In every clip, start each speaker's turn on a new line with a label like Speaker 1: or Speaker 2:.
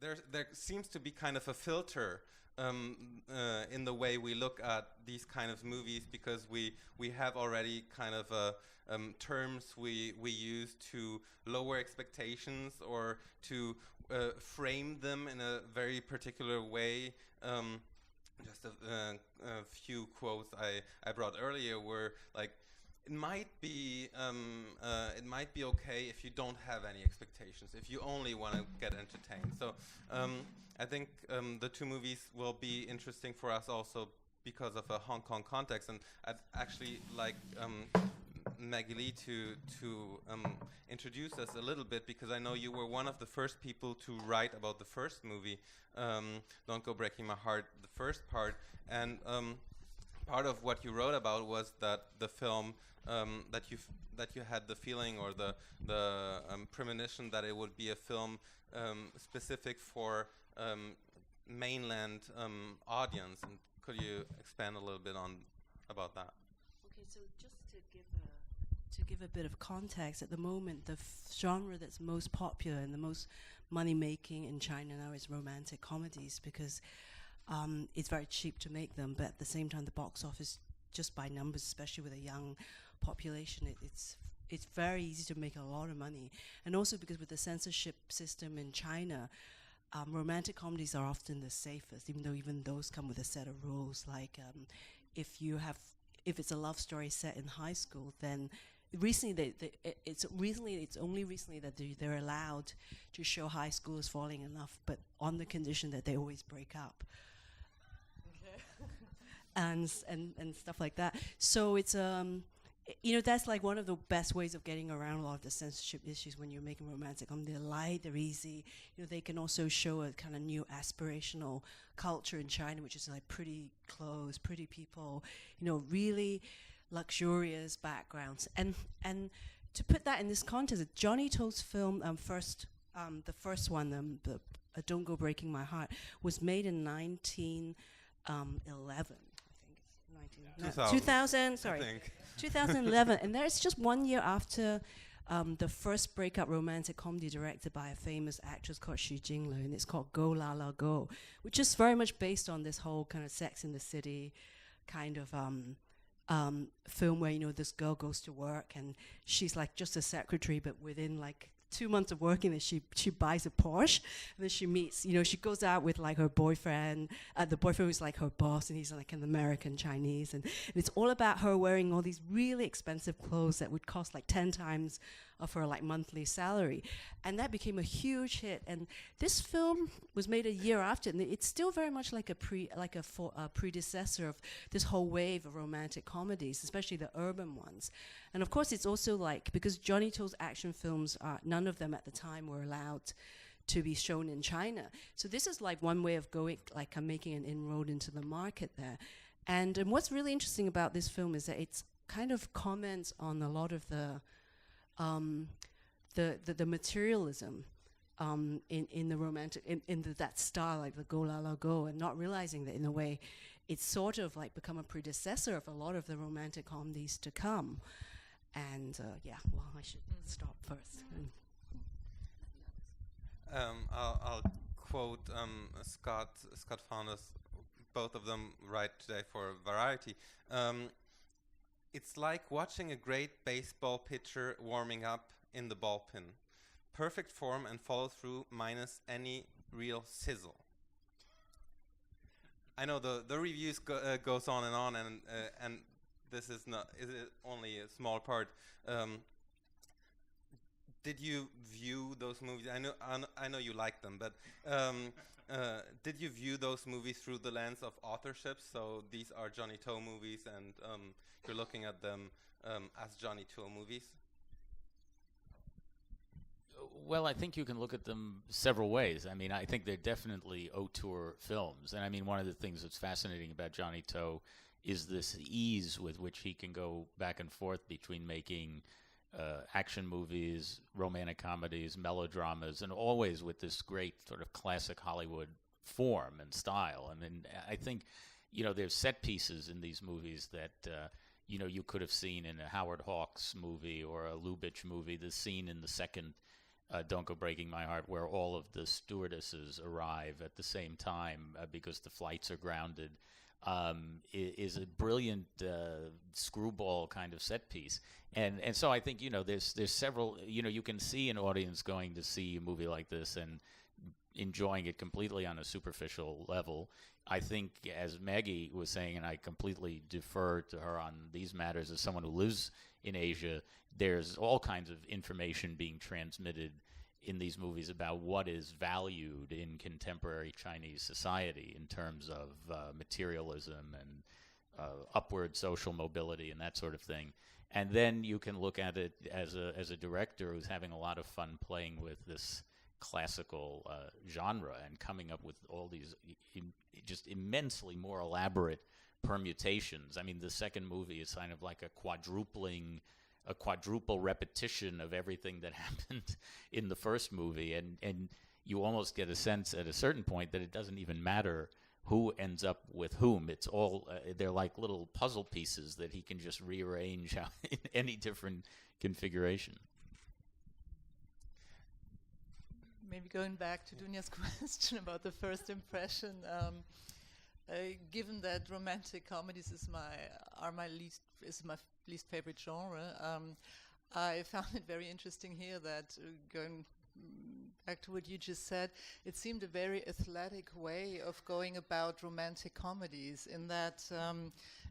Speaker 1: there seems to be kind of a filter in the way we look at these kind of movies, because we have already kind of terms we use to lower expectations or to frame them in a very particular way. Just a few quotes I brought earlier were like, it might be okay if you don't have any expectations, if you only want to get entertained. So I think the two movies will be interesting for us also because of a Hong Kong context, and I'd actually like Maggie Lee to introduce us a little bit, because I know you were one of the first people to write about the first movie, Don't Go Breaking My Heart, the first part, and part of what you wrote about was that the film that you had the feeling or the premonition that it would be a film specific for mainland audience, and could you expand a little bit on about that?
Speaker 2: Okay, so just to give a bit of context, at the moment, the genre that's most popular and the most money-making in China now is romantic comedies, because it's very cheap to make them, but at the same time, the box office, just by numbers, especially with a young population, it's very easy to make a lot of money. And also because with the censorship system in China, romantic comedies are often the safest, even though even those come with a set of rules. Like if it's a love story set in high school, then recently it's only recently that they're allowed to show high schoolers falling in love, but on the condition that they always break up. and stuff like that. So it's that's like one of the best ways of getting around a lot of the censorship issues when you're making romantic comedy. They're light, they're easy. They can also show a kind of new aspirational culture in China, which is like pretty clothes, pretty people, really luxurious backgrounds. And to put that in this context, Johnny To's film the first one, Don't Go Breaking My Heart, was made in 1911. I think it's 2000. Sorry. 2011, and that's just 1 year after the first breakup romantic comedy directed by a famous actress called Xu Jinglu, and it's called Go La La Go, which is very much based on this whole kind of Sex in the City kind of film where, this girl goes to work and she's like just a secretary, but within like 2 months of working there, she buys a Porsche, and then she meets, she goes out with like her boyfriend, the boyfriend who's like her boss, and he's like an American Chinese, and it's all about her wearing all these really expensive clothes that would cost like 10 times of her like monthly salary, and that became a huge hit. And this film was made a year after, and it's still very much like a predecessor of this whole wave of romantic comedies, especially the urban ones. And of course, it's also like, because Johnny To's action films, none of them at the time were allowed to be shown in China. So this is like one way of going, like making an inroad into the market there. And what's really interesting about this film is that it's kind of comments on a lot of the materialism in the romantic, in that style, like the Go La La Go, and not realizing that in a way it's sort of like become a predecessor of a lot of the romantic comedies to come. And I should stop first.
Speaker 1: I'll quote Scott Founders. Both of them write today for Variety. It's like watching a great baseball pitcher warming up in the ballpen. Perfect form and follow through minus any real sizzle. I know the reviews goes on, and this is only a small part. Did you view those movies? I know you like them, but did you view those movies through the lens of authorship? So these are Johnny To movies, and you're looking at them as Johnny To movies?
Speaker 3: Well, I think you can look at them several ways. I mean, I think they're definitely auteur films. And I mean, one of the things that's fascinating about Johnny To is this ease with which he can go back and forth between making action movies, romantic comedies, melodramas, and always with this great sort of classic Hollywood form and style. I mean, I think, there's set pieces in these movies that, you could have seen in a Howard Hawks movie or a Lubitsch movie. The scene in the second Don't Go Breaking My Heart, where all of the stewardesses arrive at the same time because the flights are grounded, is a brilliant screwball kind of set piece. And so I think, there's several, you can see an audience going to see a movie like this and enjoying it completely on a superficial level. I think, as Maggie was saying, and I completely defer to her on these matters as someone who lives in Asia, there's all kinds of information being transmitted in these movies about what is valued in contemporary Chinese society in terms of materialism and upward social mobility and that sort of thing. And then you can look at it as a director who's having a lot of fun playing with this classical genre and coming up with all these just immensely more elaborate permutations. I mean, the second movie is kind of like a quadruple repetition of everything that happened in the first movie, and you almost get a sense at a certain point that it doesn't even matter who ends up with whom. It's all they're like little puzzle pieces that he can just rearrange in any different configuration.
Speaker 4: Maybe going back to Dunya's question about the first impression, given that romantic comedies is my least favorite genre, I found it very interesting here that going back to what you just said, it seemed a very athletic way of going about romantic comedies in that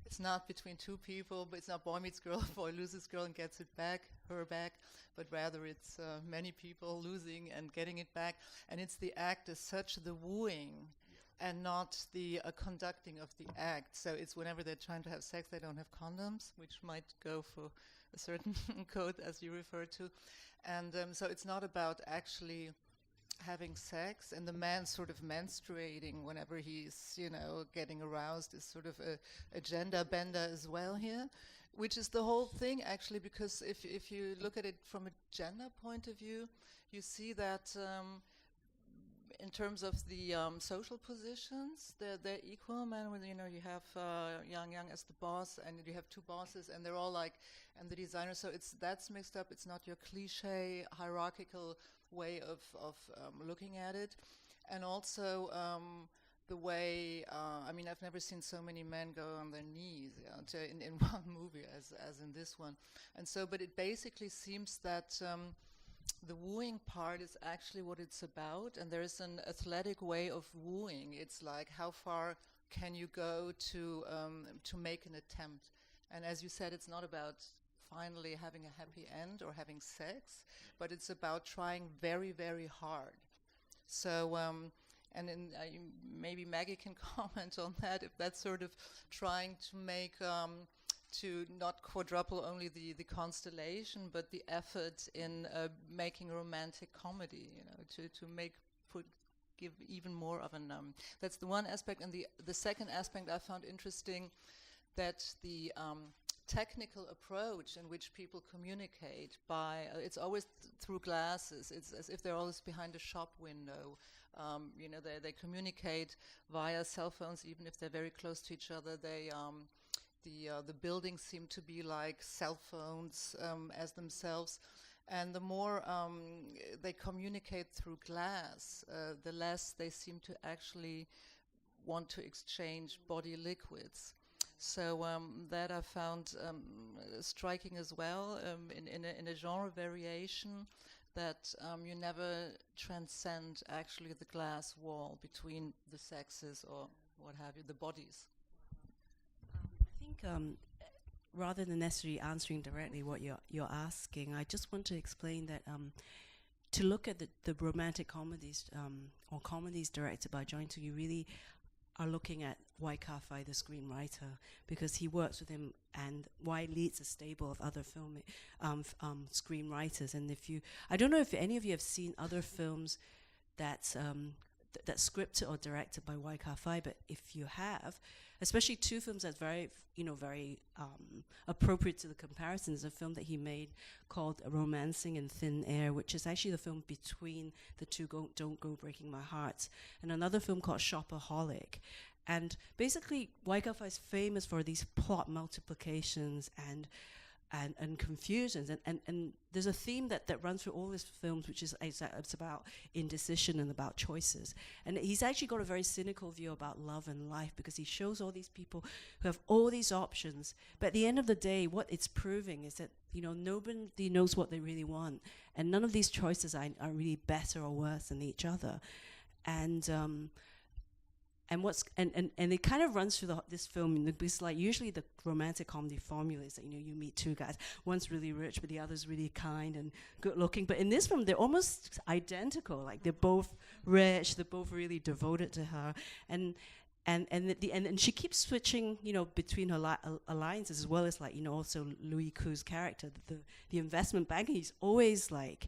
Speaker 4: it's not between two people, but it's not boy meets girl, boy loses girl and gets her back, but rather it's many people losing and getting it back, and it's the act as such, the wooing, and not the conducting of the act. So it's whenever they're trying to have sex, they don't have condoms, which might go for a certain code, as you referred to. And so it's not about actually having sex, and the man sort of menstruating whenever he's, getting aroused is sort of a gender bender as well here, which is the whole thing, actually, because if you look at it from a gender point of view, you see that in terms of the social positions, they're equal. Man, when you have Yang as the boss, and you have two bosses, and they're all like, and the designer. So that's mixed up. It's not your cliche hierarchical way of looking at it, and also the way. I've never seen so many men go on their knees in one movie as in this one, and so. But it basically seems that. The wooing part is actually what it's about, and there is an athletic way of wooing. It's like how far can you go to make an attempt, and as you said, it's not about finally having a happy end or having sex, but it's about trying very, very hard. So, maybe Maggie can comment on that, if that's sort of trying to make to not quadruple only the constellation, but the effort in making a romantic comedy, to give even more of an. That's the one aspect, and the second aspect I found interesting, that the technical approach in which people communicate by it's always through glasses. It's as if they're always behind a shop window. They communicate via cell phones, even if they're very close to each other. The buildings seem to be like cell phones as themselves, and the more they communicate through glass, the less they seem to actually want to exchange body liquids. So that I found striking as well in a genre variation, that you never transcend actually the glass wall between the sexes or what have you, the bodies.
Speaker 2: I think rather than necessarily answering directly what you're asking, I just want to explain that to look at the romantic comedies or comedies directed by Johnny To, you really are looking at Wai Ka-fai, the screenwriter, because he works with him, and Wai leads a stable of other screenwriters. And I don't know if any of you have seen other films that's scripted or directed by Wai Ka-fai, but if you have, especially two films that's very appropriate to the comparison, is a film that he made called Romancing in Thin Air, which is actually the film between the two, Don't Go Breaking My Heart, and another film called Shopaholic. And basically, Wai Ka-fai is famous for these plot multiplications and and confusions, and there's a theme that runs through all his films, which is it's about indecision and about choices. And he's actually got a very cynical view about love and life, because he shows all these people who have all these options, but at the end of the day, what it's proving is that, you know, nobody knows what they really want, and none of these choices are really better or worse than each other. And it kind of runs through this film, because like usually the romantic comedy formula is that, you know, you meet two guys, one's really rich but the other's really kind and good looking, but in this film they're almost identical. Like they're both rich, they're both really devoted to her, and she keeps switching, you know, between her alliances, as well as, like, you know, also Louis Koo's character, the investment banker. He's always like,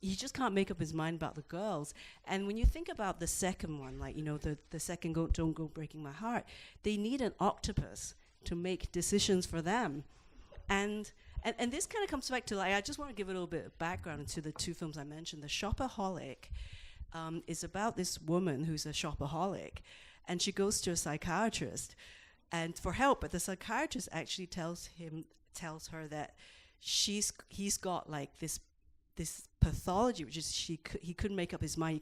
Speaker 2: he just can't make up his mind about the girls. And when you think about the second one, like, you know, the second Don't Go Breaking My Heart, they need an octopus to make decisions for them. And this kind of comes back to, like, I just want to give a little bit of background to the two films I mentioned. The Shopaholic is about this woman who's a shopaholic, and she goes to a psychiatrist and for help, but the psychiatrist actually tells her that he's got like this pathology, which is he couldn't make up his mind.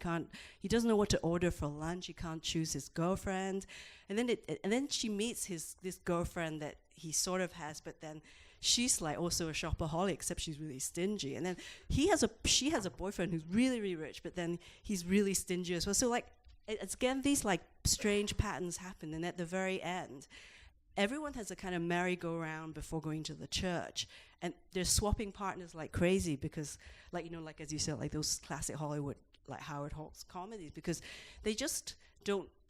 Speaker 2: He doesn't know what to order for lunch. He can't choose his girlfriend, and then she meets this girlfriend that he sort of has, but then she's like also a shopaholic, except she's really stingy. And then she has a boyfriend who's really, really rich, but then he's really stingy as well. So like it's again these like strange patterns happen, and at the very end, everyone has a kind of merry-go-round before going to the church, and they're swapping partners like crazy, because, like, you know, like as you said, like those classic Hollywood, like Howard Hawks comedies, because they just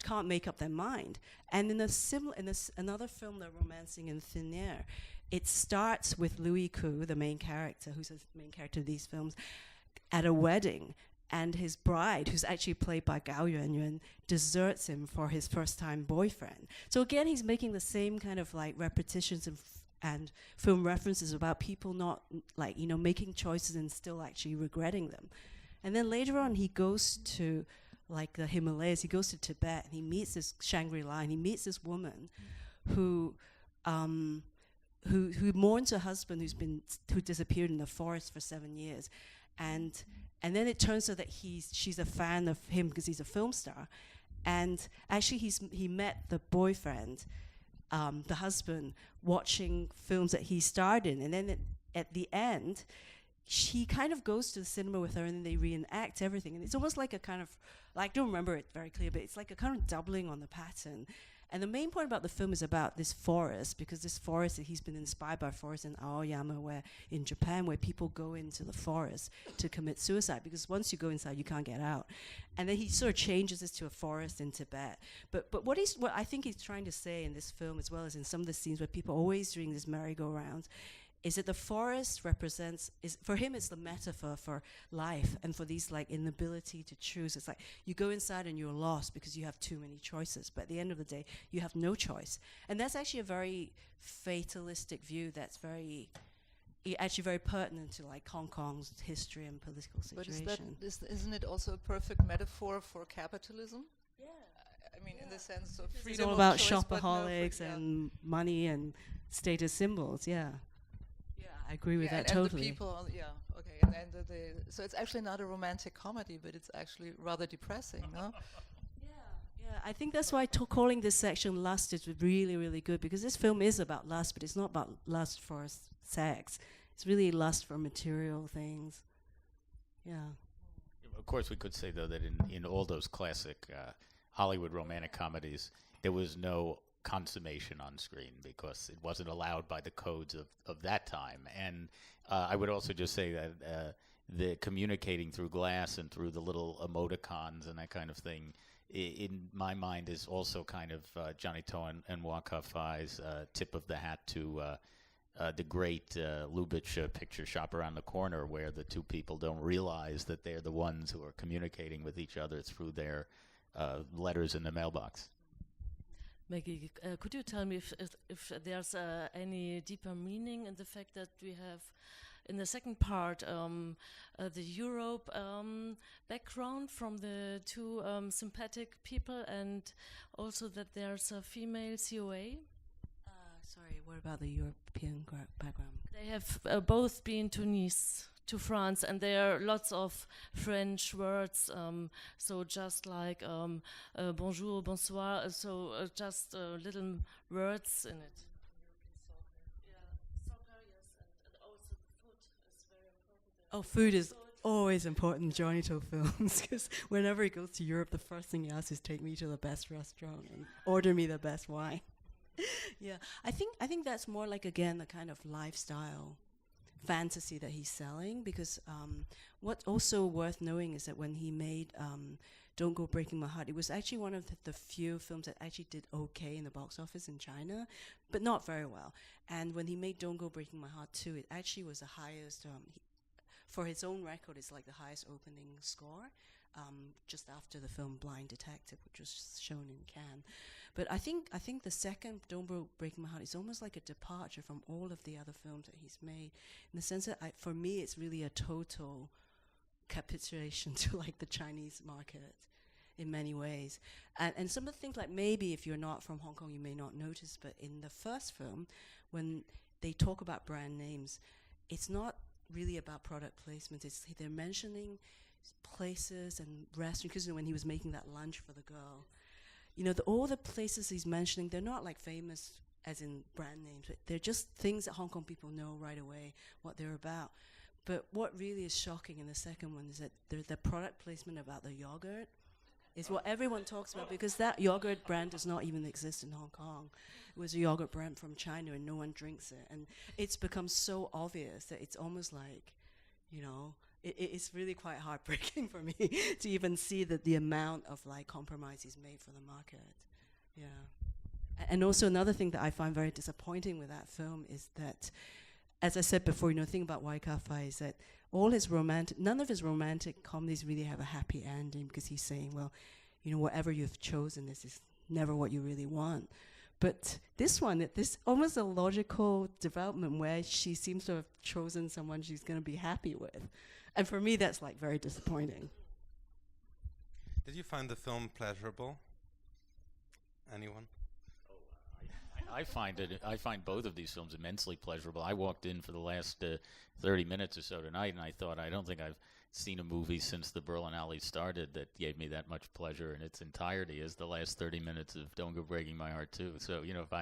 Speaker 2: can't make up their mind. And in another film, The Romancing in Thin Air, it starts with Louis Koo, the main character, who's the main character of these films, at a wedding, and his bride, who's actually played by Gao Yuanyuan, deserts him for his first-time boyfriend. So again, he's making the same kind of like repetitions and film references about people not, like, you know, making choices and still actually regretting them. And then later on, he goes to like the Himalayas, he goes to Tibet, and he meets this Shangri-La, and he meets this woman who mourns her husband who disappeared in the forest for 7 years. And then it turns out that she's a fan of him because he's a film star. And actually he met the boyfriend, the husband, watching films that he starred in. And then at the end, she kind of goes to the cinema with her, and then they reenact everything. And it's almost like a kind of, like, I don't remember it very clear, but it's like a kind of doubling on the pattern. And the main point about the film is about this forest, because this forest, he's been inspired by a forest in Aoyama, where in Japan, where people go into the forest to commit suicide, because once you go inside, you can't get out. And then he sort of changes this to a forest in Tibet. But what I think he's trying to say in this film, as well as in some of the scenes where people are always doing this merry-go-rounds, is that the forest for him, it's the metaphor for life and for these like inability to choose. It's like you go inside and you're lost because you have too many choices, but at the end of the day, you have no choice. And that's actually a very fatalistic view that's actually very pertinent to like Hong Kong's history and political situation.
Speaker 4: But isn't it also a perfect metaphor for capitalism?
Speaker 2: Yeah.
Speaker 4: I mean, in the sense of
Speaker 2: It's
Speaker 4: freedom
Speaker 2: all
Speaker 4: of
Speaker 2: about
Speaker 4: choice, but no
Speaker 2: shopaholics and money and status symbols, yeah. I agree with that totally.
Speaker 4: And the people, okay. So it's actually not a romantic comedy, but it's actually rather depressing, no?
Speaker 2: Yeah, I think that's why calling this section Lust is really, really good, because this film is about lust, but it's not about lust for sex. It's really lust for material things. Yeah.
Speaker 3: Of course, we could say, though, that in all those classic Hollywood romantic comedies, there was no consummation on screen because it wasn't allowed by the codes of that time. And I would also just say that the communicating through glass and through the little emoticons and that kind of thing, in my mind, is also kind of Johnny To and Wong Kar-wai's tip of the hat to the great Lubitsch picture Shop Around the Corner, where the two people don't realize that they're the ones who are communicating with each other through their letters in the mailbox.
Speaker 5: Maggie, could you tell me if there's any deeper meaning in the fact that we have, in the second part, the Europe background from the two sympathetic people, and also that there's a female COA?
Speaker 2: Sorry, what about the European background?
Speaker 5: They have both been to Nice, to France, and there are lots of French words. So just like bonjour, bonsoir. Just little words in it. Soccer, yes, and also food is very important.
Speaker 2: Oh, food is always important in Johnny To films, because whenever he goes to Europe, the first thing he asks is take me to the best restaurant and order me the best wine. Yeah, I think that's more like, again, the kind of lifestyle fantasy that he's selling, because what's also worth knowing is that when he made Don't Go Breaking My Heart, it was actually one of the few films that actually did okay in the box office in China, but not very well. And when he made Don't Go Breaking My Heart 2, it actually was the highest, for his own record, it's like the highest opening score, just after the film Blind Detective, which was shown in Cannes. But I think the second Don't Go Breaking My Heart is almost like a departure from all of the other films that he's made, in the sense that for me it's really a total capitulation to like the Chinese market in many ways. And some of the things, like, maybe if you're not from Hong Kong you may not notice, but in the first film, when they talk about brand names, it's not really about product placement. They're mentioning places and restaurants, because when he was making that lunch for the girl, all the places he's mentioning, they're not like famous as in brand names, but they're just things that Hong Kong people know right away what they're about. But what really is shocking in the second one is that the product placement about the yogurt is what everyone talks about, because that yogurt brand does not even exist in Hong Kong. It was a yogurt brand from China and no one drinks it. And it's become so obvious that it's almost like, it's really quite heartbreaking for me to even see that the amount of like compromise he's made for the market. Yeah. And also another thing that I find very disappointing with that film is that, as I said before, the thing about Wai Ka-fai is that none of his romantic comedies really have a happy ending, because he's saying, well, whatever you've chosen, this is never what you really want. But this one, this almost a logical development where she seems to have chosen someone she's going to be happy with. And for me, that's like very disappointing.
Speaker 1: Did you find the film pleasurable? Anyone?
Speaker 3: I find both of these films immensely pleasurable. I walked in for the last 30 minutes or so tonight, and I thought, I don't think I've seen a movie since the Berlin Alley started that gave me that much pleasure in its entirety as the last 30 minutes of Don't Go Breaking My Heart 2. So, if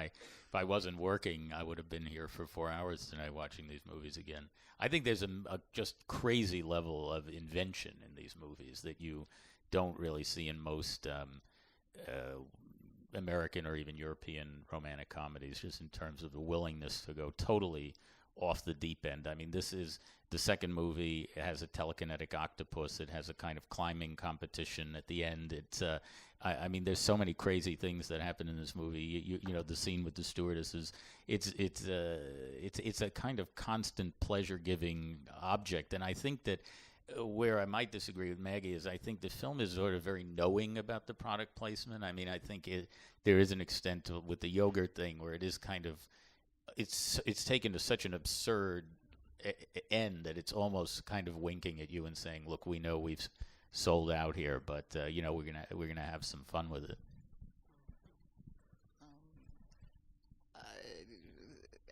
Speaker 3: I wasn't working, I would have been here for 4 hours tonight watching these movies again. I think there's a just crazy level of invention in these movies that you don't really see in most American or even European romantic comedies, just in terms of the willingness to go totally off the deep end. I mean, this is the second movie. It has a telekinetic octopus. It has a kind of climbing competition at the end. It's, I mean, there's so many crazy things that happen in this movie. You know, the scene with the stewardesses. It's a kind of constant pleasure-giving object, and I think that where I might disagree with Maggie is I think the film is sort of very knowing about the product placement. I mean, I think there is an extent with the yogurt thing where it is kind of, it's taken to such an absurd end that it's almost kind of winking at you and saying, look, we know we've sold out here, but you know, we're gonna have some fun with it.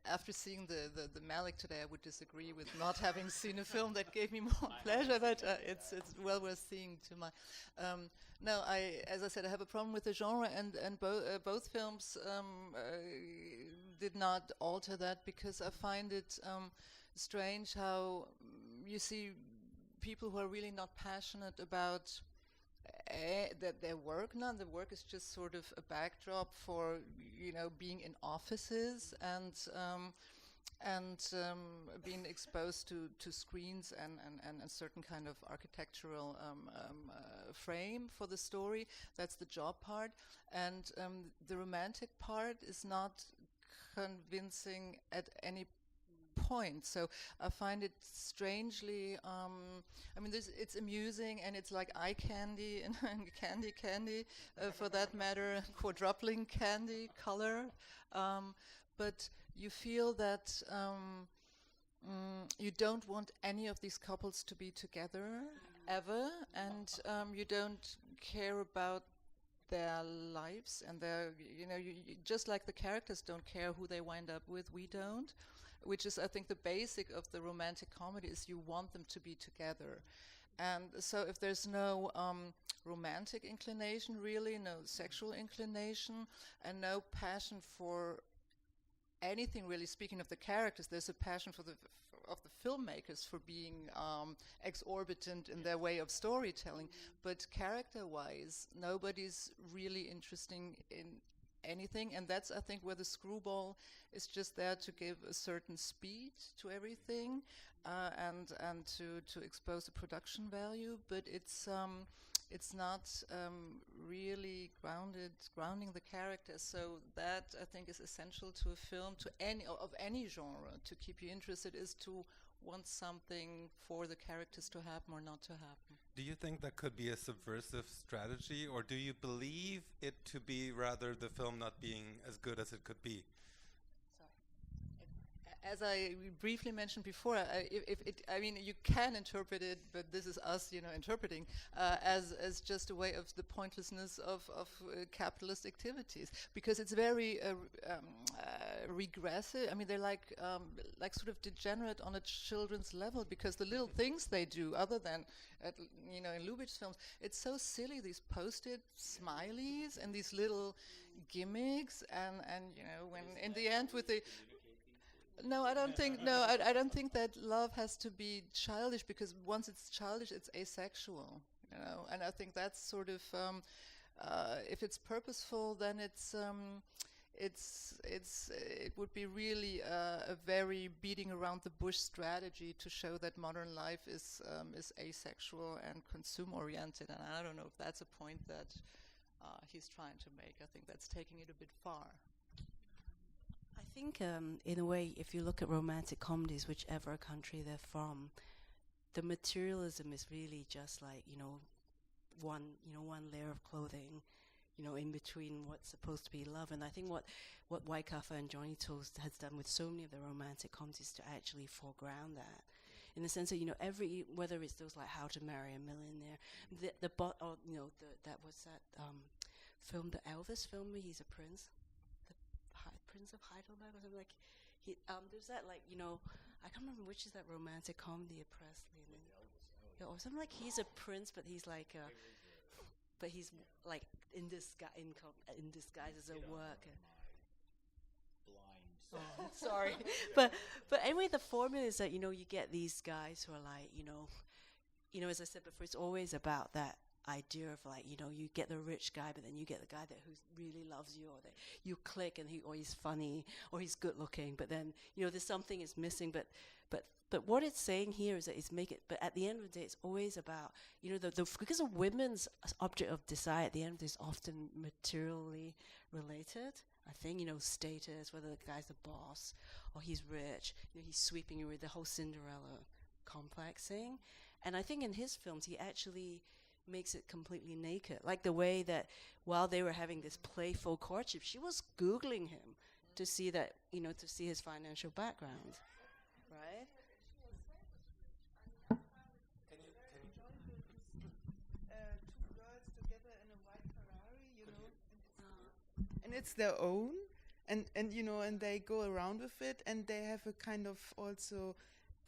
Speaker 4: After seeing the Malik today, I would disagree with not having seen a film that gave me more pleasure, but it's well worth seeing. To my no, as I said, I have a problem with the genre, and both films did not alter that, because I find it strange how you see people who are really not passionate about their work. None. The work is just sort of a backdrop for, you know, being in offices and being exposed to screens and a certain kind of architectural frame for the story. That's the job part, and the romantic part is not convincing at any point. So I find it strangely, I mean, it's amusing, and it's like eye candy and candy for that matter, quadrupling candy color, but you feel that you don't want any of these couples to be together ever, and you don't care about their lives and their, you just like the characters don't care who they wind up with, we don't, which is, I think, the basic of the romantic comedy is you want them to be together. And so if there's no romantic inclination, really, no sexual inclination, and no passion for anything really, speaking of the characters, there's a passion for the filmmakers for being exorbitant in their way of storytelling. But character-wise, nobody's really interesting in anything, and that's, I think, where the Screwball is just there to give a certain speed to everything, and to expose the production value. But it's not really grounding the characters. So that, I think, is essential to a film, to any genre. To keep you interested is to want something for the characters to happen or not to happen.
Speaker 1: Do you think that could be a subversive strategy, or do you believe it to be rather the film not being as good as it could be?
Speaker 4: As I briefly mentioned before, I mean, you can interpret it, but this is us, interpreting as just a way of the pointlessness of capitalist activities, because it's very regressive. I mean, they're like sort of degenerate on a children's level, because the little things they do, other than in Lubitsch's films, it's so silly. These post-it smileys and these little gimmicks, and when in the end with the No, I don't think. No, I don't think that love has to be childish, because once it's childish, it's asexual. And I think that's sort of, if it's purposeful, then it would be really a very beating around the bush strategy to show that modern life is asexual and consume oriented. And I don't know if that's a point that he's trying to make. I think that's taking it a bit far.
Speaker 2: I think, in a way, if you look at romantic comedies, whichever country they're from, the materialism is really just like, one layer of clothing, in between what's supposed to be love. And I think what Waikafa and Johnny Toast has done with so many of the romantic comedies to actually foreground that, in the sense that, whether it's those like How to Marry a Millionaire, film, the Elvis film where he's a prince, Prince of Heidelberg or something, like there's that, like, I can't remember which is that romantic comedy of Presley, or something like he's a prince, but he's like in disguise as a worker. Oh, sorry, but anyway, the formula is that you get these guys who are like as I said before, it's always about that idea of like, you get the rich guy, but then you get the guy that who really loves you, or that you click, and he's funny, or he's good looking, but then there's something is missing. But what it's saying here is that but at the end of the day, it's always about because a women's object of desire at the end of the day is often materially related. I think status, whether the guy's the boss or he's rich, he's sweeping you with the whole Cinderella complex thing. And I think in his films he actually makes it completely naked, like the way that while they were having this playful courtship, she was Googling him to see that, to see his financial background, right?
Speaker 6: Two girls together in a white Ferrari, and it's their own, and and they go around with it, and they have a kind of also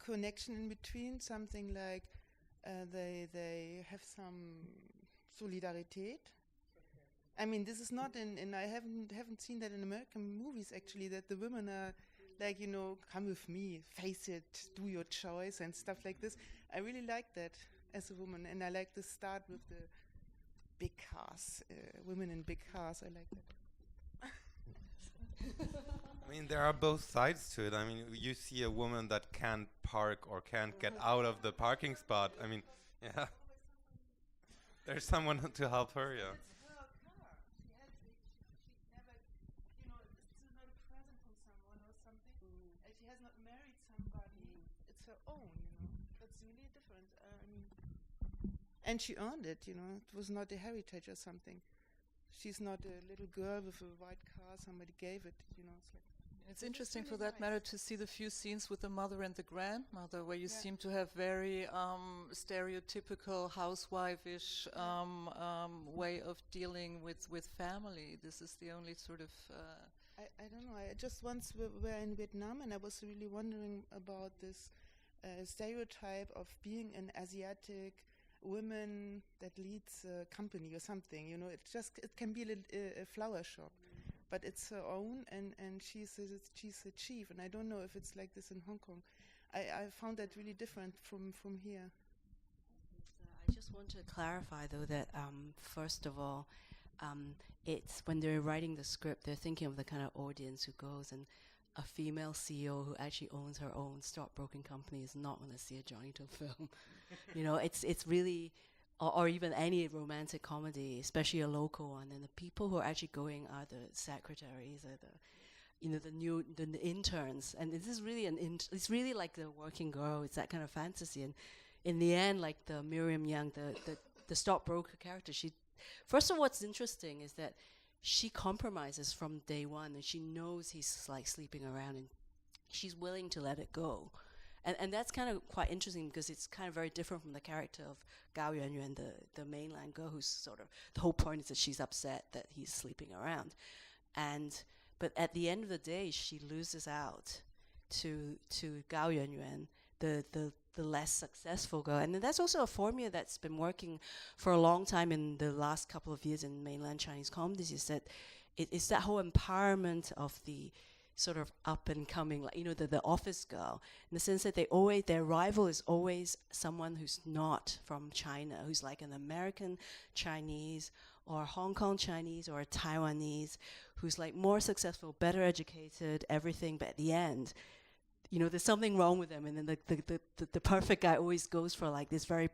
Speaker 6: connection in between, something like. They have some solidarität. I mean, this is not in I haven't seen that in American movies, actually, that the women are like, come with me, face it, do your choice and stuff like this. I really like that as a woman, and I like the start with the big cars, women in big cars. I like that.
Speaker 1: I mean, there are both sides to it. I mean, you see a woman that can't park or can't get out of the parking spot. I mean, yeah. There's someone to help her, yeah.
Speaker 6: It's her car. She never, it's not a present from someone or something. And she has not married somebody. It's her own, That's really different. And she earned it, It was not a heritage or something. She's not a little girl with a white car. Somebody gave it, It's like.
Speaker 4: It's interesting for that matter to see the few scenes with the mother and the grandmother where you seem to have very stereotypical housewife-ish way of dealing with family. This is the only sort of...
Speaker 6: I don't know. I just once were in Vietnam, and I was really wondering about this stereotype of being an Asiatic woman that leads a company or something. You know, it can be a flower shop, but it's her own, and she's a chief. And I don't know if it's like this in Hong Kong. I found that really different from here.
Speaker 2: I just want to clarify, though, that first of all, it's when they're writing the script, they're thinking of the kind of audience who goes, and a female CEO who actually owns her own stockbroking company is not going to see a Johnny To film. You know, it's really, or even any romantic comedy, especially a local one. And the people who are actually going are the secretaries, or the interns. And this is really it's really like the working girl. It's that kind of fantasy. And in the end, like the Miriam Young, the stockbroker character, first of all, what's interesting is that she compromises from day one, and she knows he's like sleeping around, and she's willing to let it go. And that's kind of quite interesting, because it's kind of very different from the character of Gao Yuanyuan, the mainland girl, who's sort of, the whole point is that she's upset that he's sleeping around. But at the end of the day, she loses out to Gao Yuanyuan, the less successful girl. And that's also a formula that's been working for a long time in the last couple of years in mainland Chinese comedies, is that it's that whole empowerment of the sort of up and coming, like, you know, the office girl, in the sense that their rival is always someone who's not from China, who's like an American Chinese or Hong Kong Chinese or a Taiwanese, who's like more successful, better educated, everything, but at the end, you know, there's something wrong with them, and then the perfect guy always goes for like this very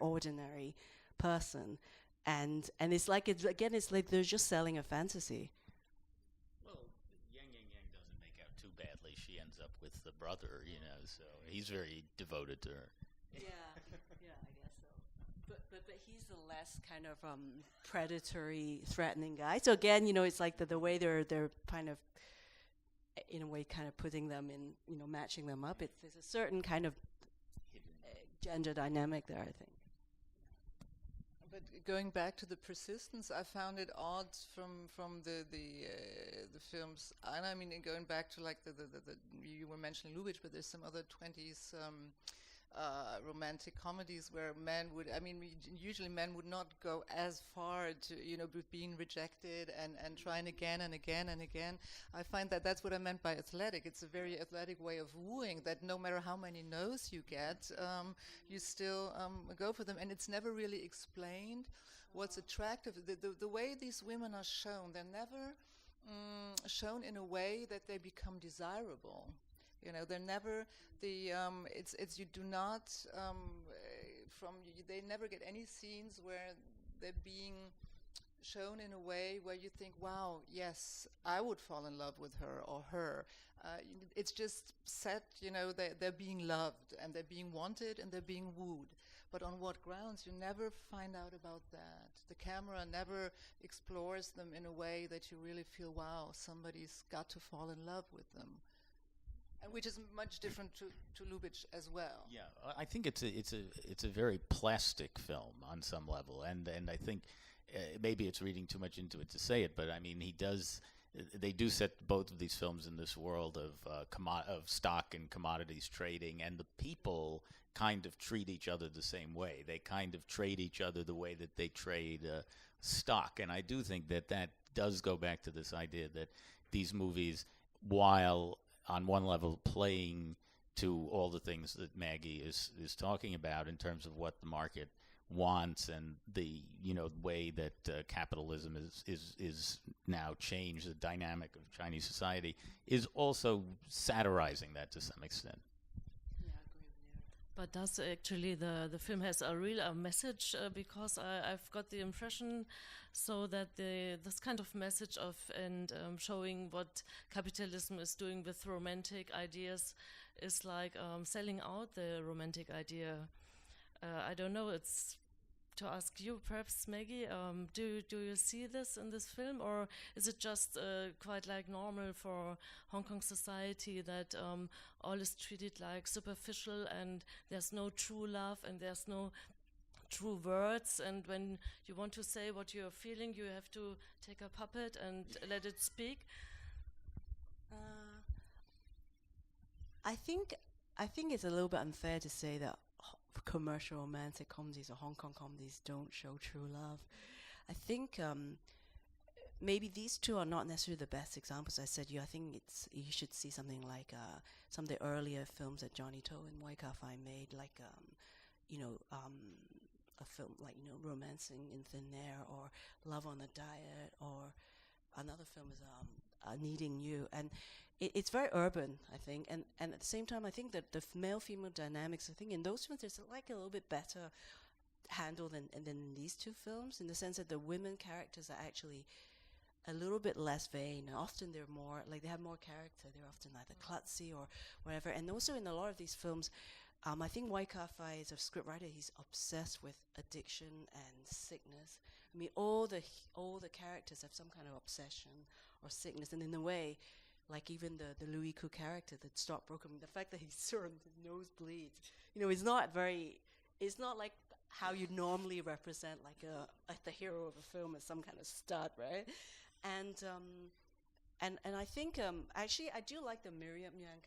Speaker 2: ordinary person, and it's like it's like they're just selling a fantasy.
Speaker 3: Well, Yang doesn't make out too badly. She ends up with the brother, you know, so he's very devoted to her.
Speaker 2: Yeah, I guess so. But he's the less kind of predatory, threatening guy. So again, you know, it's like the way they're kind of, in a way, kind of putting them in, you know, matching them up. There's a certain kind of gender dynamic there, I think.
Speaker 4: But going back to the persistence, I found it odd from the films, and I mean, going back to like the you were mentioning Lubitsch, but there's some other 20s romantic comedies where usually men would not go as far to, you know, being rejected and trying again and again and again. I find that that's what I meant by athletic. It's a very athletic way of wooing, that no matter how many no's you get, you still go for them, and it's never really explained what's attractive. The way these women are shown, they're never shown in a way that they become desirable. You know, they're never it's you do not they never get any scenes where they're being shown in a way where you think, wow, yes, I would fall in love with her or her. It's just set, you know, they're being loved and they're being wanted and they're being wooed. But on what grounds, you never find out about that. The camera never explores them in a way that you really feel, wow, somebody's got to fall in love with them. And which is much different to Lubitsch as well.
Speaker 3: Yeah, I think it's a very plastic film on some level, and I think maybe it's reading too much into it to say it, but I mean they do set both of these films in this world of stock and commodities trading, and the people kind of treat each other the same way. They kind of trade each other the way that they trade stock, and I do think that does go back to this idea that these movies, while on one level playing to all the things that Maggie is talking about in terms of what the market wants and the, you know, way that capitalism is now changed the dynamic of Chinese society, is also satirizing that to some extent.
Speaker 2: Yeah, I agree with you.
Speaker 5: But does actually the film has a real message? Because I've got the impression so that this kind of message of showing what capitalism is doing with romantic ideas is like selling out the romantic idea. I don't know. It's to ask you, perhaps Maggie, do you see this in this film, or is it just quite like normal for Hong Kong society that all is treated like superficial and there's no true love and there's no true words, and when you want to say what you're feeling, you have to take a puppet and let it speak?
Speaker 2: I think it's a little bit unfair to say that commercial romantic comedies or Hong Kong comedies don't show true love. I think maybe these two are not necessarily the best examples. I think you should see something like some of the earlier films that Johnny To and Wai Ka-fai made, like a film like Romancing in Thin Air or Love on a Diet, or another film is Needing You, and it's very urban, I think, and at the same time I think that the male-female dynamics, I think in those films there's like a little bit better handle than in these two films, in the sense that the women characters are actually a little bit less vain, and often they're more like they have more character. They're often either klutzy or whatever, and also in a lot of these films, I think Wai Ka-fai is a scriptwriter. He's obsessed with addiction and sickness. I mean, all the characters have some kind of obsession or sickness, and in a way, like even the Louis Koo character, the stockbroker, I mean, the fact that he's sort of his nose bleeds, it's not like how you normally represent like the hero of a film as some kind of stud, right? And I think actually I do like the Miriam Yang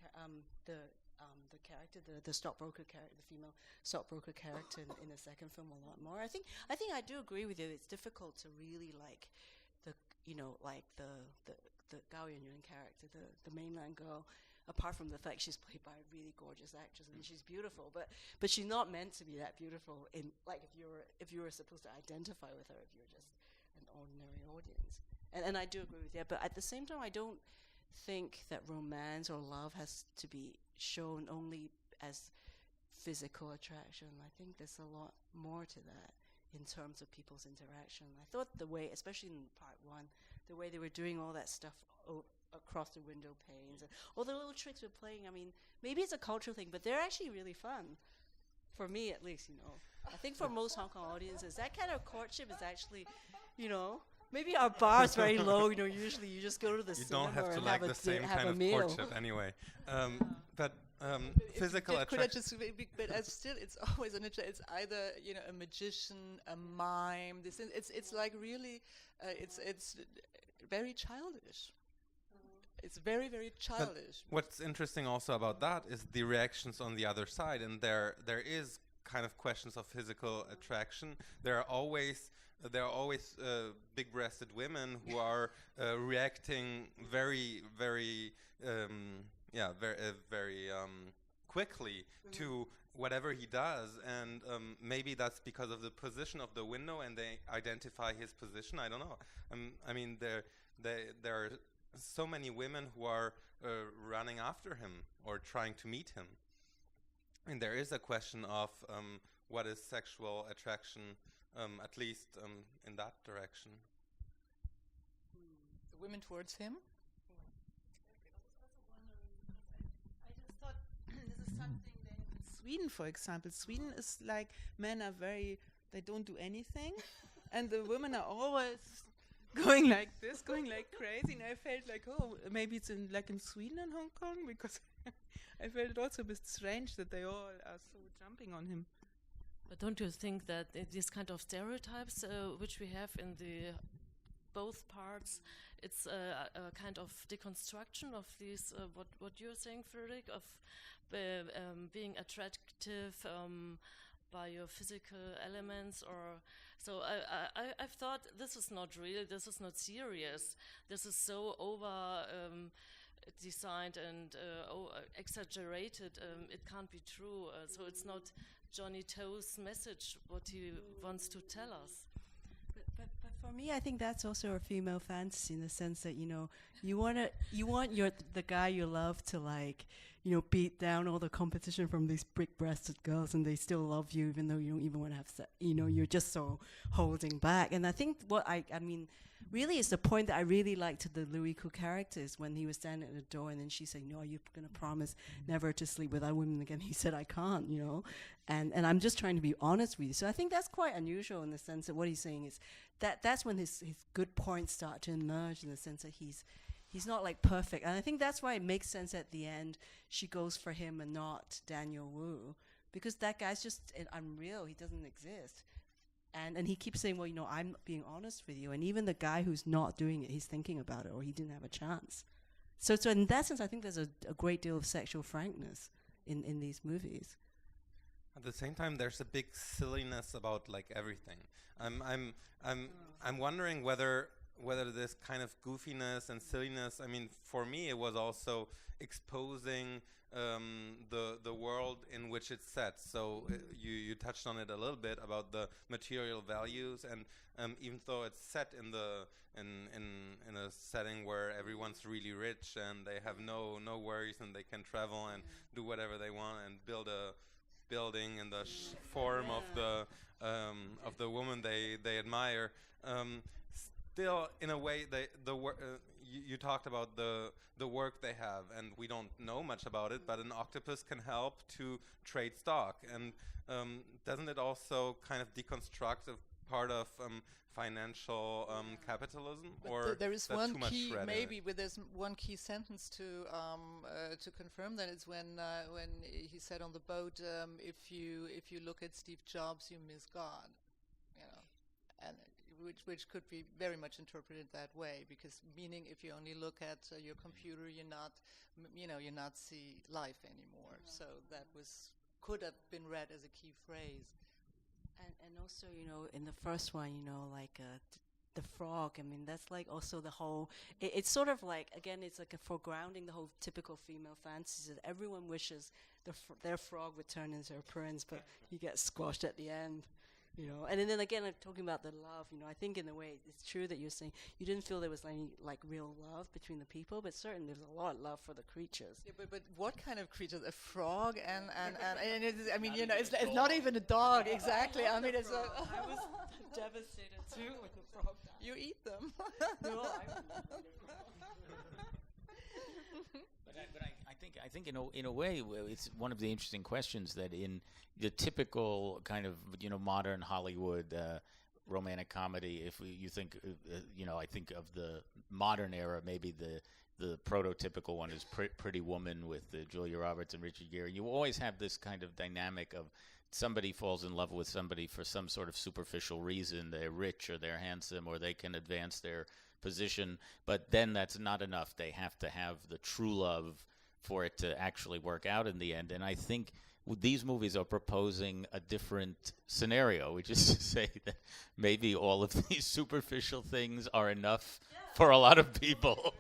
Speaker 2: the character, the stockbroker character, the female stockbroker character in the second film a lot more. I think I do agree with you. It's difficult to really like the Gao Yuanyuan character, the mainland girl, apart from the fact she's played by a really gorgeous actress. I mean, she's beautiful, but she's not meant to be that beautiful. In like if you were supposed to identify with her, if you're just an ordinary audience. And I do agree with that. But at the same time, I don't think that romance or love has to be shown only as physical attraction. I think there's a lot more to that in terms of people's interaction. I thought the way, especially in part one, the way they were doing all that stuff across the window panes, and all the little tricks we're playing, I mean, maybe it's a cultural thing, but they're actually really fun. For me, at least, I think for most Hong Kong audiences, that kind of courtship is actually, maybe our bar is very low. Usually you just go to the cinema
Speaker 1: don't have to
Speaker 2: and
Speaker 1: like
Speaker 2: have
Speaker 1: the same
Speaker 2: have
Speaker 1: kind
Speaker 2: a
Speaker 1: of
Speaker 2: meal.
Speaker 1: courtship anyway. But physical
Speaker 4: Could I
Speaker 1: attraction.
Speaker 4: just, but still, it's always it's either a magician, a mime. It's like really, it's very childish. It's very, very childish.
Speaker 1: What's interesting also about that is the reactions on the other side, and there is kind of questions of physical attraction. There are always big-breasted women who are reacting very, very, very quickly to whatever he does, and maybe that's because of the position of the window, and they identify his position. I don't know. I mean, there are so many women who are running after him or trying to meet him, and there is a question of what is sexual attraction. At least in that direction.
Speaker 4: The women towards him?
Speaker 6: I just thought this is something that in Sweden, for example. Sweden is like men are they don't do anything, and the women are always going like this, going like crazy. And I felt like, maybe it's in Sweden and Hong Kong, because I felt it also a bit strange that they all are so jumping on him.
Speaker 5: But don't you think that these kind of stereotypes which we have in the both parts, it's a kind of deconstruction of these, what you're saying, Frederick, of being attractive by your physical elements, or so I've thought this is not real, this is not serious, this is so over designed and exaggerated, it can't be true, so it's not Johnny To's message, what he wants to tell us.
Speaker 2: But for me, I think that's also a female fantasy, in the sense that you want the guy you love to beat down all the competition from these big-breasted girls, and they still love you even though you don't even want to have sex. You're just so holding back. And I think what I mean, really it's the point that I really liked to the Louis Koo characters when he was standing at the door and then she said, "No, you're going to promise never to sleep with other women again." He said, "I can't," you know, and I'm just trying to be honest with you. So I think that's quite unusual in the sense that what he's saying is that's when his good points start to emerge, in the sense that he's not like perfect. And I think that's why it makes sense at the end she goes for him and not Daniel Wu, because that guy's just unreal. He doesn't exist. And he keeps saying, "Well, you know, I'm being honest with you." And even the guy who's not doing it, he's thinking about it, or he didn't have a chance. So in that sense, I think there's a great deal of sexual frankness in these movies.
Speaker 1: At the same time, there's a big silliness about like everything. I'm wondering whether this kind of goofiness and silliness. I mean, for me, it was also exposing the world in which it's set. So you touched on it a little bit about the material values, and even though it's set in a setting where everyone's really rich and they have no worries and they can travel and do whatever they want and build a building in the form of the woman they admire. Still, in a way, you talked about the work they have, and we don't know much about it, but an octopus can help to trade stock. And doesn't it also kind of deconstruct a part of financial capitalism?
Speaker 4: But
Speaker 1: or
Speaker 4: there is
Speaker 1: that
Speaker 4: one
Speaker 1: too much
Speaker 4: key,
Speaker 1: thread in
Speaker 4: maybe,
Speaker 1: it?
Speaker 4: but there's one key sentence to confirm that. It's when he said on the boat, if you look at Steve Jobs, you miss God, you know, and which could be very much interpreted that way, because meaning if you only look at your computer, you're not see life anymore. So that could have been read as a key phrase.
Speaker 2: And also, you know, in the first one, you know, like the frog, I mean, that's like also the whole, it's sort of like, again, it's like a foregrounding the whole typical female fantasies that everyone wishes their frog would turn into a prince, but he gets squashed at the end. You know, and then again, I'm talking about the love. You know, I think in a way it's true that you're saying you didn't feel there was any like real love between the people, but certainly there's a lot of love for the creatures.
Speaker 4: Yeah, but what kind of creature? A frog and it is, I mean, you know, it's not even a dog, exactly. I mean, it's a.
Speaker 2: I was devastated too when the frog died.
Speaker 4: You eat them.
Speaker 2: No,
Speaker 3: But I think in a way it's one of the interesting questions that in the typical kind of modern Hollywood romantic comedy, if you think I think of the modern era, maybe the prototypical one is Pretty Woman with Julia Roberts and Richard Gere. You always have this kind of dynamic of somebody falls in love with somebody for some sort of superficial reason. They're rich or they're handsome or they can advance their position, but then that's not enough. They have to have the true love for it to actually work out in the end. And I think these movies are proposing a different scenario, which is to say that maybe all of these superficial things are enough for a lot of people.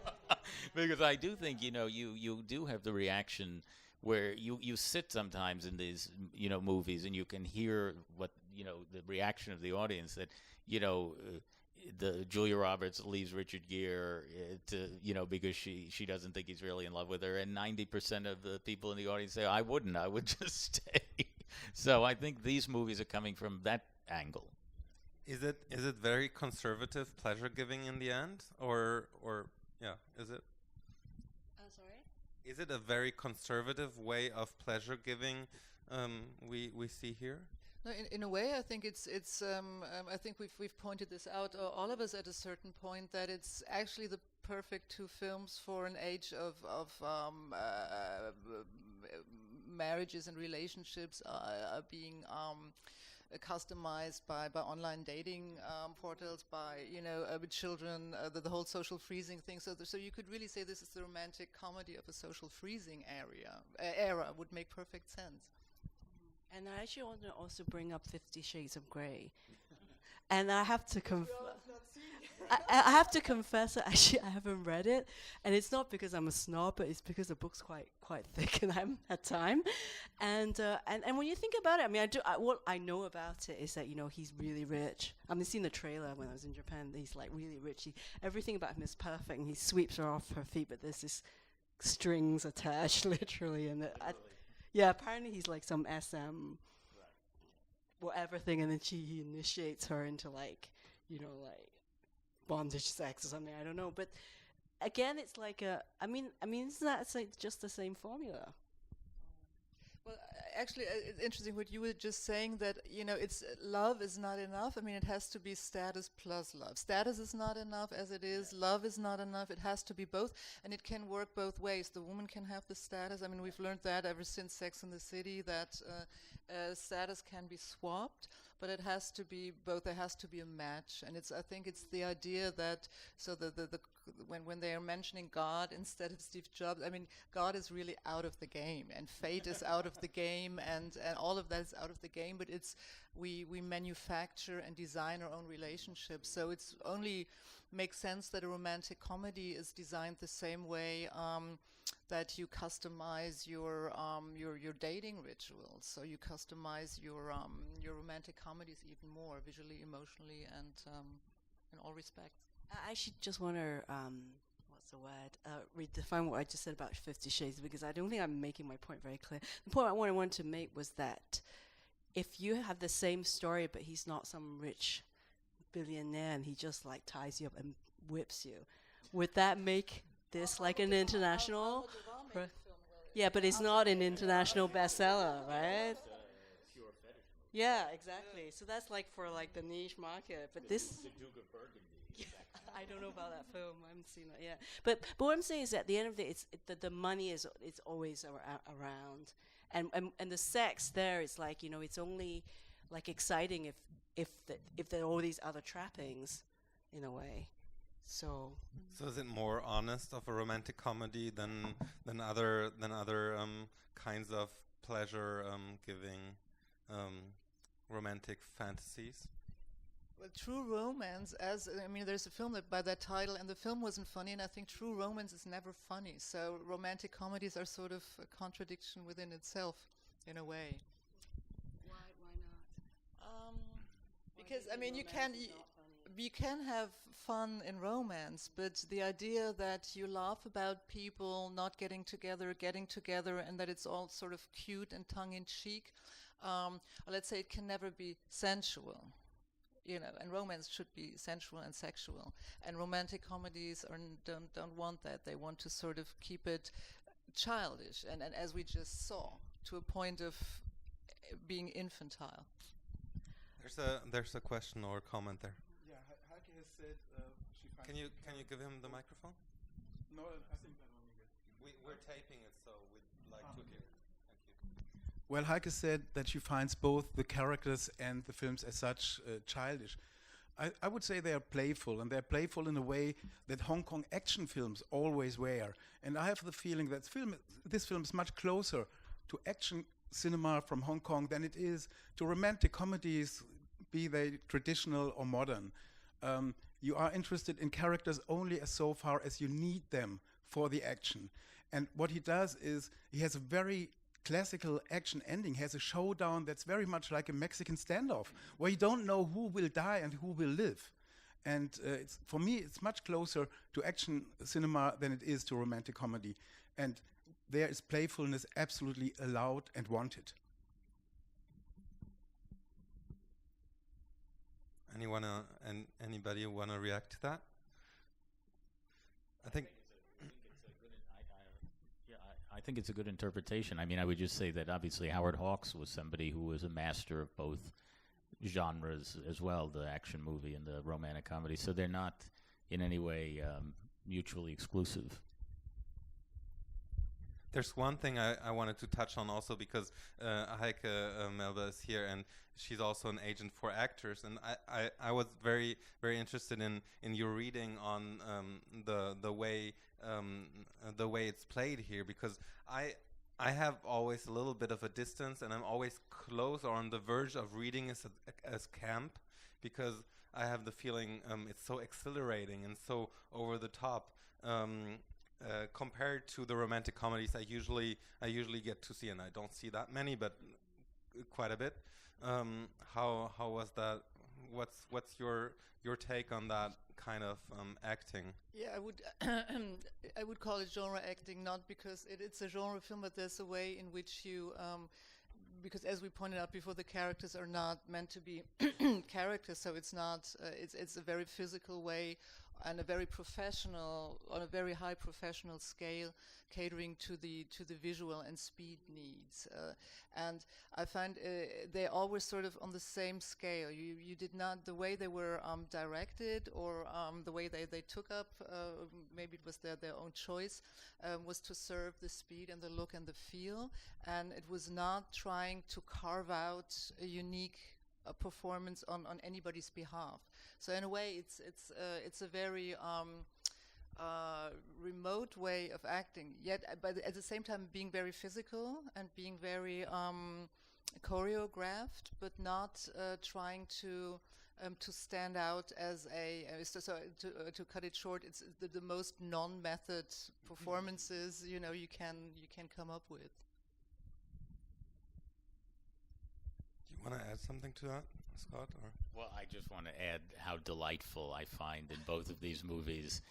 Speaker 3: Because I do think, you do have the reaction where you sit sometimes in these, movies and you can hear what, the reaction of the audience that, the Julia Roberts leaves Richard Gere because she doesn't think he's really in love with her, and 90% of the people in the audience say, I would just stay. So I think these movies are coming from that angle.
Speaker 1: Is it very conservative pleasure giving in the end, or is it?
Speaker 2: Sorry?
Speaker 1: Is it a very conservative way of pleasure giving we see here?
Speaker 4: No, in a way, I think it's I think we've pointed this out, all of us at a certain point, that it's actually the perfect two films for an age of marriages and relationships are being customized by online dating portals, by with children, the whole social freezing thing. So you could really say this is the romantic comedy of a social freezing era would make perfect sense.
Speaker 2: And I actually want to also bring up 50 Shades of Grey. And I have to I have to confess that actually I haven't read it, and it's not because I'm a snob, but it's because the book's quite thick and I haven't had time. And when you think about it, I mean, what I know about it is that he's really rich. I mean, seen the trailer when I was in Japan. He's like really rich. Everything about him is perfect, and he sweeps her off her feet, but there's this strings attached, literally, and apparently he's like some SM, whatever thing, and then he initiates her into bondage sex or something. I don't know, but again, it's like isn't that just the same formula?
Speaker 4: Well, actually, it's interesting what you were just saying, that, you know, it's love is not enough. I mean, it has to be status plus love. Status is not enough as it is. Love is not enough. It has to be both, and it can work both ways. The woman can have the status. I mean, we've learned that ever since Sex and the City, that status can be swapped, but it has to be both. There has to be a match, and I think it's the idea that, so when they are mentioning God instead of Steve Jobs, I mean, God is really out of the game, and fate is out of the game, and all of that is out of the game. But we manufacture and design our own relationships. So it's only makes sense that a romantic comedy is designed the same way, that you customize your dating rituals. So you customize your romantic comedies even more visually, emotionally, and in all respects.
Speaker 2: I actually just want to, redefine what I just said about 50 Shades, because I don't think I'm making my point very clear. The point I wanted to make was that if you have the same story, but he's not some rich billionaire and he just like ties you up and whips you, would that make this like an international? Yeah, but it's not an international bestseller, right? Yeah, exactly. So that's like for like the niche market, but this.
Speaker 3: The Duke of Burgundy.
Speaker 2: I don't know about that film. I haven't seen it yet. But what I'm saying is, at the end of the day, the money is always around, and the sex there is like, you know, it's only like exciting if there are all these other trappings, in a way. So
Speaker 1: is it more honest of a romantic comedy than other kinds of pleasure giving romantic fantasies?
Speaker 4: Well, true romance, there's a film that by that title, and the film wasn't funny, and I think true romance is never funny. So romantic comedies are sort of a contradiction within itself, in a way.
Speaker 2: why not?
Speaker 4: Because I mean, you can have fun in romance, but the idea that you laugh about people not getting together, and that it's all sort of cute and tongue-in-cheek, let's say it can never be sensual. You know, and romance should be sensual and sexual, and romantic comedies don't want that. They want to sort of keep it childish, and as we just saw, to a point of being infantile.
Speaker 1: There's a question or comment there.
Speaker 7: Yeah, Heike has said she finds.
Speaker 1: Can you give him the microphone?
Speaker 7: No, I think I only get.
Speaker 1: We're taping it, so we'd like to hear it. Thank you.
Speaker 7: Well, Heike said that she finds both the characters and the films as such childish. I would say they are playful, and they're playful in a way that Hong Kong action films always were. And I have the feeling that this film is much closer to action cinema from Hong Kong than it is to romantic comedies, be they traditional or modern. You are interested in characters only as so far as you need them for the action. And what he does is he has a very classical action ending, has a showdown that's very much like a Mexican standoff, where you don't know who will die and who will live. And for me, it's much closer to action cinema than it is to romantic comedy. And there is playfulness absolutely allowed and wanted.
Speaker 1: Anybody wanna react to that?
Speaker 3: I think it's a good interpretation. I mean, I would just say that obviously Howard Hawks was somebody who was a master of both genres as well, the action movie and the romantic comedy. So they're not in any way mutually exclusive.
Speaker 1: There's one thing I wanted to touch on also, because Heike Melba is here, and she's also an agent for actors, and I was very, very interested in your reading on the way it's played here, because I have always a little bit of a distance, and I'm always close or on the verge of reading as camp, because I have the feeling it's so exhilarating and so over the top. Compared to the romantic comedies I usually get to see, and I don't see that many, but quite a bit. How was that? What's your take on that kind of acting?
Speaker 4: Yeah, I would call it genre acting, not because it's a genre film, but there's a way in which you because as we pointed out before, the characters are not meant to be characters, so it's not. It's a very physical way, and a very professional, on a very high professional scale, catering to the visual and speed needs. And I find they always sort of on the same scale. You did not, the way they were directed, or the way they took up, maybe it was their own choice, was to serve the speed and the look and the feel, and it was not trying to carve out a unique performance on anybody's behalf. So in a way, it's a very remote way of acting. Yet, but at the same time, being very physical and being very choreographed, but not trying to stand out as a. To cut it short, it's the most non-method performances you can come up with.
Speaker 1: Do you want to add something to that, Scott? Or?
Speaker 3: Well, I just want to add how delightful I find in both of these movies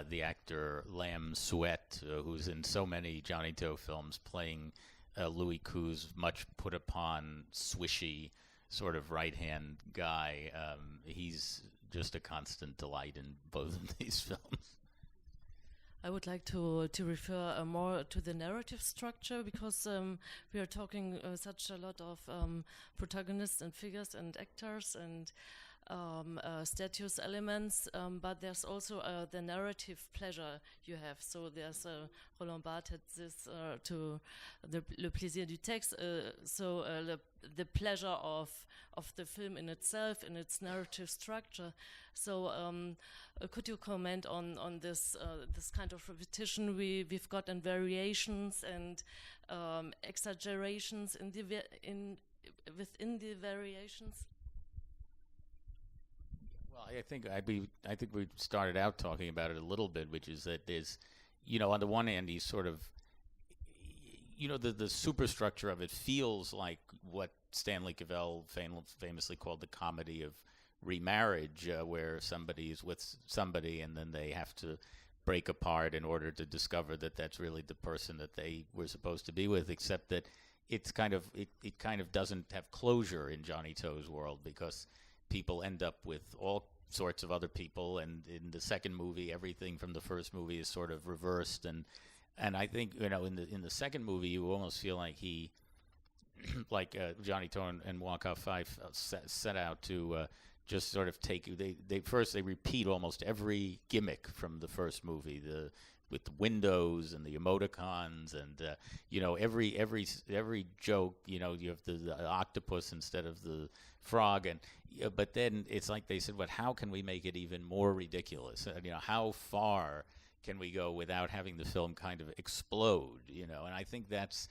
Speaker 3: the actor Lam Suet, who's in so many Johnny To films, playing Louis Koo's much put upon, swishy sort of right-hand guy. He's just a constant delight in both of these films.
Speaker 5: I would like to refer more to the narrative structure, because we are talking such a lot of protagonists and figures and actors and statues elements, but there's also the narrative pleasure you have. So there's Roland Barthes had this to the Le Plaisir du Texte, the pleasure of the film in itself, in its narrative structure. So could you comment on this this kind of repetition we've got, and variations and exaggerations within the variations?
Speaker 3: Well, I think we started out talking about it a little bit, which is that there's, on the one hand, he's sort of, the superstructure of it feels like what Stanley Cavell famously called the comedy of remarriage, where somebody is with somebody and then they have to break apart in order to discover that that's really the person that they were supposed to be with, except that it kind of doesn't have closure in Johnny To's world, because people end up with all sorts of other people, and in the second movie, everything from the first movie is sort of reversed, and I think in the second movie, you almost feel like he, like Johnny To and Wong Kar-wai set out to just sort of take. They repeat almost every gimmick from the first movie, with the windows and the emoticons, and every joke. You have the octopus instead of the frog, and but then it's like they said, "But how can we make it even more ridiculous? How far can we go without having the film kind of explode?" And I think that's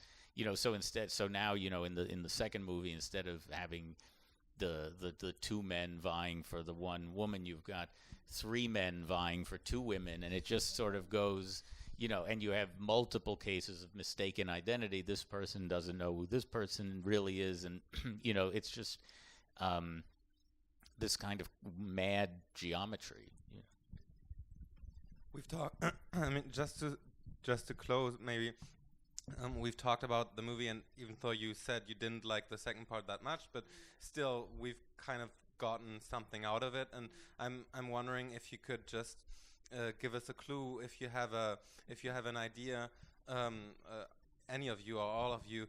Speaker 3: so now in the second movie, instead of having the two men vying for the one woman, you've got three men vying for two women, and it just sort of goes, and you have multiple cases of mistaken identity. This person doesn't know who this person really is, and it's just this kind of mad geometry.
Speaker 1: We've talked. I mean, just to close, maybe. We've talked about the movie, and even though you said you didn't like the second part that much, but still we've kind of gotten something out of it, and I'm wondering if you could just give us a clue, if you have an idea, any of you or all of you,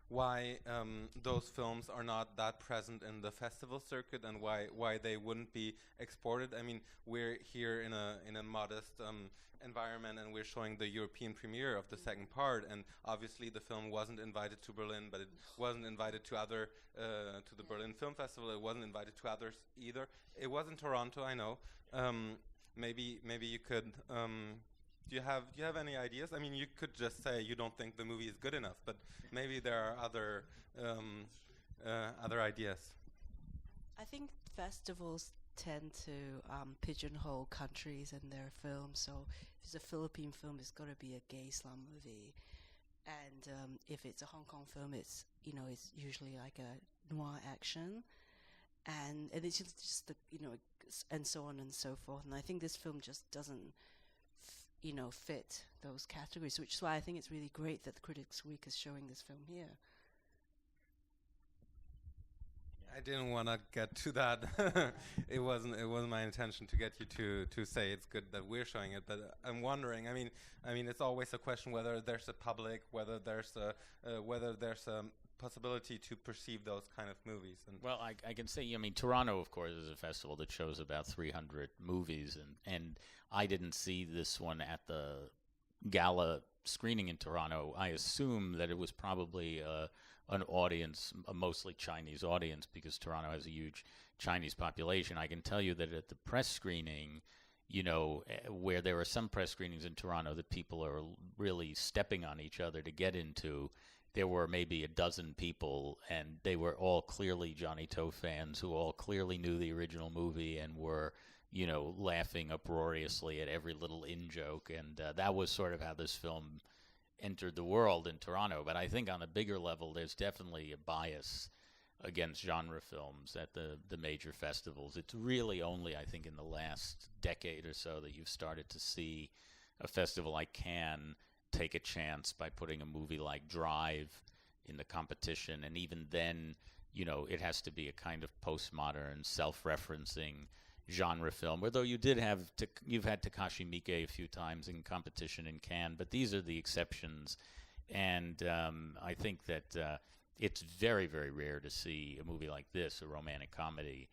Speaker 1: why those films are not that present in the festival circuit, and why they wouldn't be exported. I mean, we're here in a modest environment, and we're showing the European premiere of the second part, and obviously the film wasn't invited to Berlin, but it wasn't invited to to the Berlin Film Festival. It wasn't invited to others either. It was in Toronto, I know. Maybe you could. Do you have any ideas? I mean, you could just say you don't think the movie is good enough, but maybe there are other ideas.
Speaker 2: I think festivals tend to pigeonhole countries and their films. So if it's a Philippine film, it's got to be a gay slum movie, and if it's a Hong Kong film, it's usually like a noir action, and it's just the and so on and so forth. And I think this film just doesn't fit those categories, which is why I think it's really great that the Critics' Week is showing this film here.
Speaker 1: I didn't want to get to that. It wasn't my intention to get you to say it's good that we're showing it, but I'm wondering. I mean, it's always a question whether there's a public, whether there's a possibility to perceive those kind of movies. And
Speaker 3: well, I can say, I mean, Toronto, of course, is a festival that shows about 300 movies, and I didn't see this one at the gala screening in Toronto. I assume that it was probably an audience, a mostly Chinese audience, because Toronto has a huge Chinese population. I can tell you that at the press screening, you know, where there are some press screenings in Toronto that people are really stepping on each other to get into, there were maybe a dozen people, and they were all clearly Johnny To fans who all clearly knew the original movie and were, you know, laughing uproariously at every little in-joke. And that was sort of how this film entered the world in Toronto. But I think on a bigger level, there's definitely a bias against genre films at the major festivals. It's really only, I think, in the last decade or so that you've started to see a festival like Cannes take a chance by putting a movie like Drive in the competition. And even then, you know, it has to be a kind of postmodern, self-referencing genre film. Although you've had Takashi Miike a few times in competition in Cannes, but these are the exceptions. And I think that it's very, very rare to see a movie like this, a romantic comedy,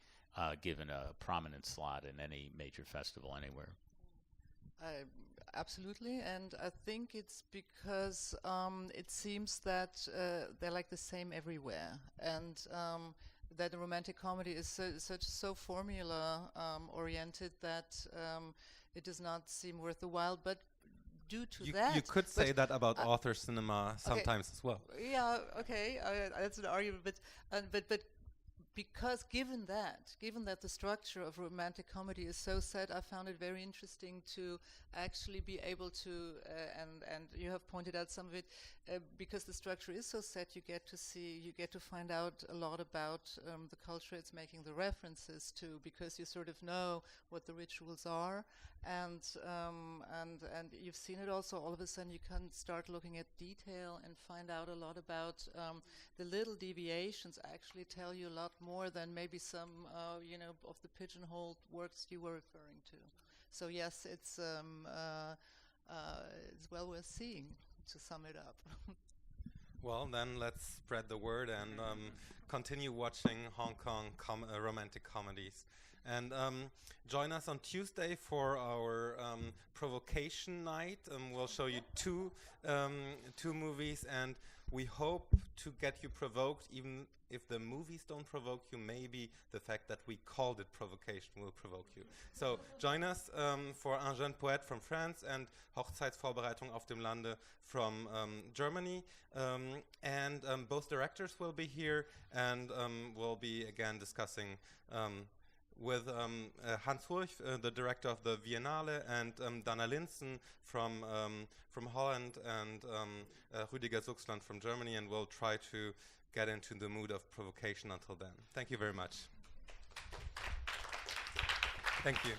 Speaker 3: given a prominent slot in any major festival anywhere.
Speaker 4: Absolutely, and I think it's because it seems that they're like the same everywhere, and that a romantic comedy is so formula oriented that it does not seem worth the while. But due to that,
Speaker 1: you could say that about author cinema sometimes as well.
Speaker 4: Yeah, okay, that's an argument, but because given that the structure of romantic comedy is so set, I found it very interesting to actually be able to, and you have pointed out some of it, because the structure is so set, you get to find out a lot about the culture it's making the references to, because you sort of know what the rituals are, and you've seen it also. All of a sudden, you can start looking at detail and find out a lot about the little deviations. Actually, tell you a lot more than maybe some of the pigeonholed works you were referring to. So yes, it's well worth seeing, to sum it up.
Speaker 1: Well, then let's spread the word and continue watching Hong Kong romantic comedies. And join us on Tuesday for our provocation night. We'll show you two movies, and we hope to get you provoked. Even if the movies don't provoke you, maybe the fact that we called it provocation will provoke you. So join us for Un Jeune Poète from France and Hochzeitsvorbereitung auf dem Lande from Germany. And both directors will be here, and we'll be again discussing with Hans Hurch, the director of the Biennale, and Dana Linssen from Holland, and Rüdiger Suchsland from Germany, and we'll try to get into the mood of provocation until then. Thank you very much. Thank you.